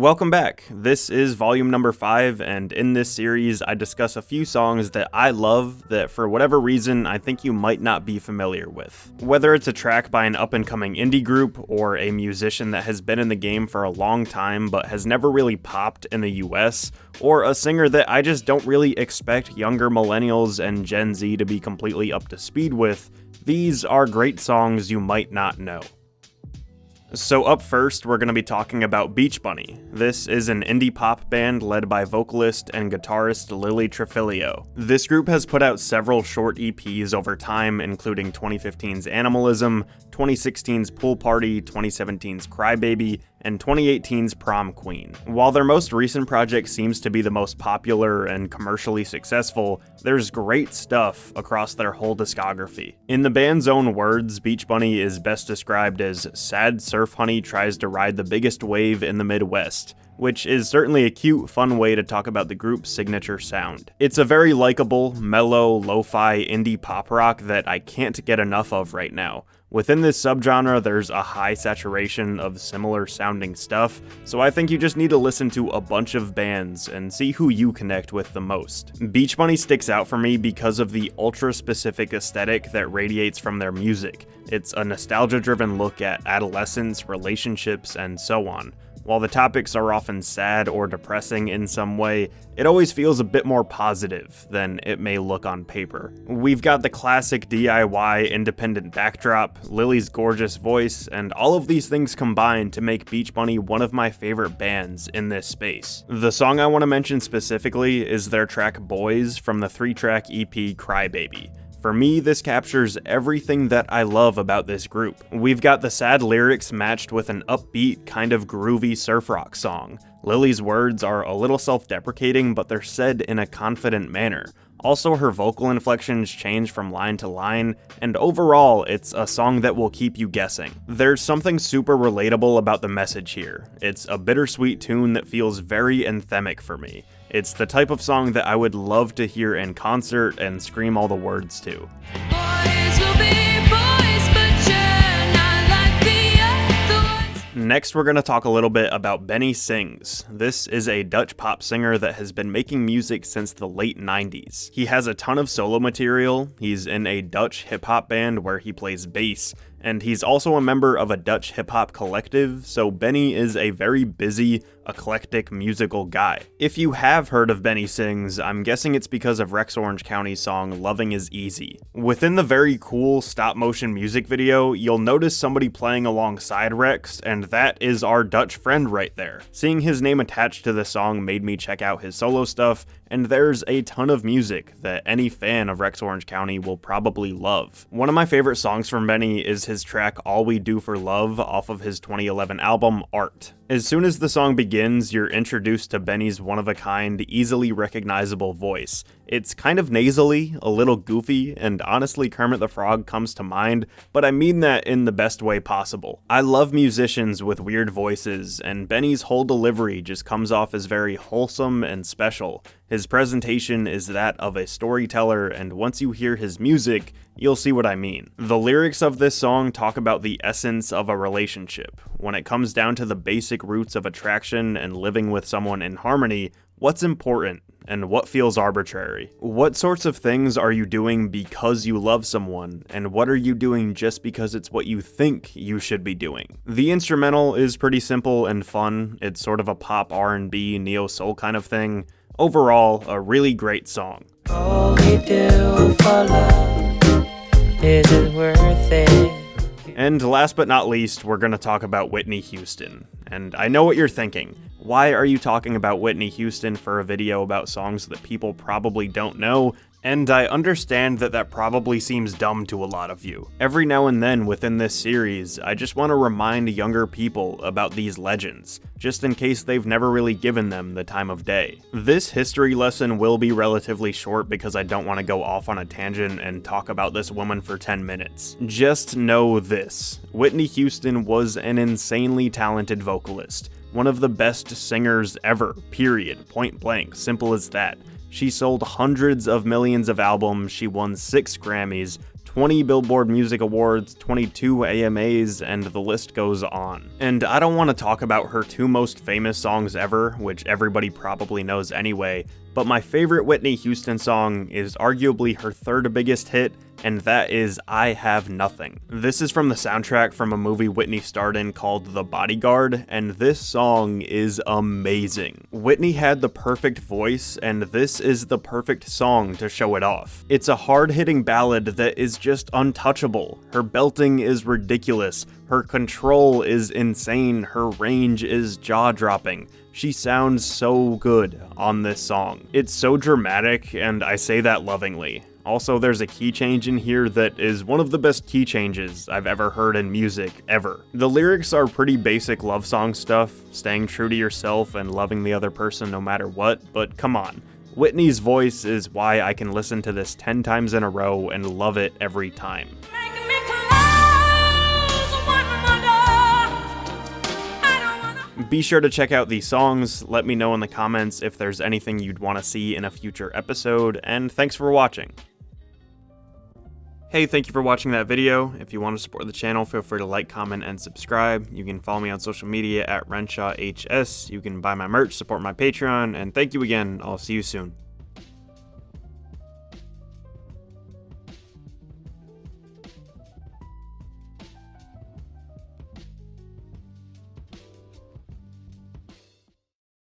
Welcome back. This is volume number 5, and in this series I discuss a few songs that I love that for whatever reason I think you might not be familiar with. Whether it's a track by an up-and-coming indie group or a musician that has been in the game for a long time but has never really popped in the US, or a singer that I just don't really expect younger millennials and Gen Z to be completely up to speed with, these are great songs you might not know. So up first, we're going to be talking about Beach Bunny. This is an indie pop band led by vocalist and guitarist Lily Trafilio. This group has put out several short EPs over time, including 2015's Animalism, 2016's Pool Party, 2017's Crybaby, and 2018's Prom Queen. While their most recent project seems to be the most popular and commercially successful, there's great stuff across their whole discography. In the band's own words, Beach Bunny is best described as sad surf honey tries to ride the biggest wave in the Midwest, which is certainly a cute, fun way to talk about the group's signature sound. It's a very likable, mellow, lo-fi indie pop rock that I can't get enough of right now. Within this subgenre, there's a high saturation of similar sounding stuff, so I think you just need to listen to a bunch of bands and see who you connect with the most. Beach Bunny sticks out for me because of the ultra-specific aesthetic that radiates from their music. It's a nostalgia-driven look at adolescence, relationships, and so on. While the topics are often sad or depressing in some way, it always feels a bit more positive than it may look on paper. We've got the classic DIY independent backdrop, Lily's gorgeous voice, and all of these things combine to make Beach Bunny one of my favorite bands in this space. The song I want to mention specifically is their track Boys from the 3-track EP Crybaby. For me, this captures everything that I love about this group. We've got the sad lyrics matched with an upbeat, kind of groovy surf rock song. Lily's words are a little self-deprecating, but they're said in a confident manner. Also, her vocal inflections change from line to line, and overall, it's a song that will keep you guessing. There's something super relatable about the message here. It's a bittersweet tune that feels very anthemic for me. It's the type of song that I would love to hear in concert and scream all the words to. Next, we're going to talk a little bit about Benny Sings. This is a Dutch pop singer that has been making music since the late 90s. He has a ton of solo material, he's in a Dutch hip-hop band where he plays bass, and he's also a member of a Dutch hip-hop collective, so Benny is a very busy, eclectic musical guy. If you have heard of Benny Sings, I'm guessing it's because of Rex Orange County's song Loving Is Easy. Within the very cool stop-motion music video, you'll notice somebody playing alongside Rex, and that is our Dutch friend right there. Seeing his name attached to the song made me check out his solo stuff, and there's a ton of music that any fan of Rex Orange County will probably love. One of my favorite songs from Benny is his track All We Do for Love off of his 2011 album Art. As soon as the song begins, you're introduced to Benny's one-of-a-kind, easily recognizable voice. It's kind of nasally, a little goofy, and honestly Kermit the Frog comes to mind, but I mean that in the best way possible. I love musicians with weird voices, and Benny's whole delivery just comes off as very wholesome and special. His presentation is that of a storyteller, and once you hear his music, you'll see what I mean. The lyrics of this song talk about the essence of a relationship. When it comes down to the basic roots of attraction and living with someone in harmony, what's important and what feels arbitrary? What sorts of things are you doing because you love someone, and what are you doing just because it's what you think you should be doing? The instrumental is pretty simple and fun. It's sort of a pop R&B, neo-soul kind of thing. Overall, a really great song. All we do for love, is it worth it? And last but not least, we're going to talk about Whitney Houston. And I know what you're thinking. Why are you talking about Whitney Houston for a video about songs that people probably don't know? And I understand that that probably seems dumb to a lot of you. Every now and then within this series, I just want to remind younger people about these legends, just in case they've never really given them the time of day. This history lesson will be relatively short because I don't want to go off on a tangent and talk about this woman for 10 minutes. Just know this: Whitney Houston was an insanely talented vocalist, one of the best singers ever, period, point blank, simple as that. She sold hundreds of millions of albums, she won 6 Grammys, 20 Billboard Music Awards, 22 AMAs, and the list goes on. And I don't want to talk about her two most famous songs ever, which everybody probably knows anyway, but my favorite Whitney Houston song is arguably her third biggest hit, and that is I Have Nothing. This is from the soundtrack from a movie Whitney starred in called The Bodyguard, and this song is amazing. Whitney had the perfect voice, and this is the perfect song to show it off. It's a hard-hitting ballad that is just untouchable. Her belting is ridiculous, her control is insane, her range is jaw-dropping. She sounds so good on this song. It's so dramatic, and I say that lovingly. Also, there's a key change in here that is one of the best key changes I've ever heard in music, ever. The lyrics are pretty basic love song stuff, staying true to yourself and loving the other person no matter what, but come on. Whitney's voice is why I can listen to this 10 times in a row and love it every time. Be sure to check out these songs, let me know in the comments if there's anything you'd want to see in a future episode, and thanks for watching. Hey, thank you for watching that video. If you want to support the channel, feel free to like, comment, and subscribe. You can follow me on social media at RenshawHS. You can buy my merch, support my Patreon, and thank you again. I'll see you soon.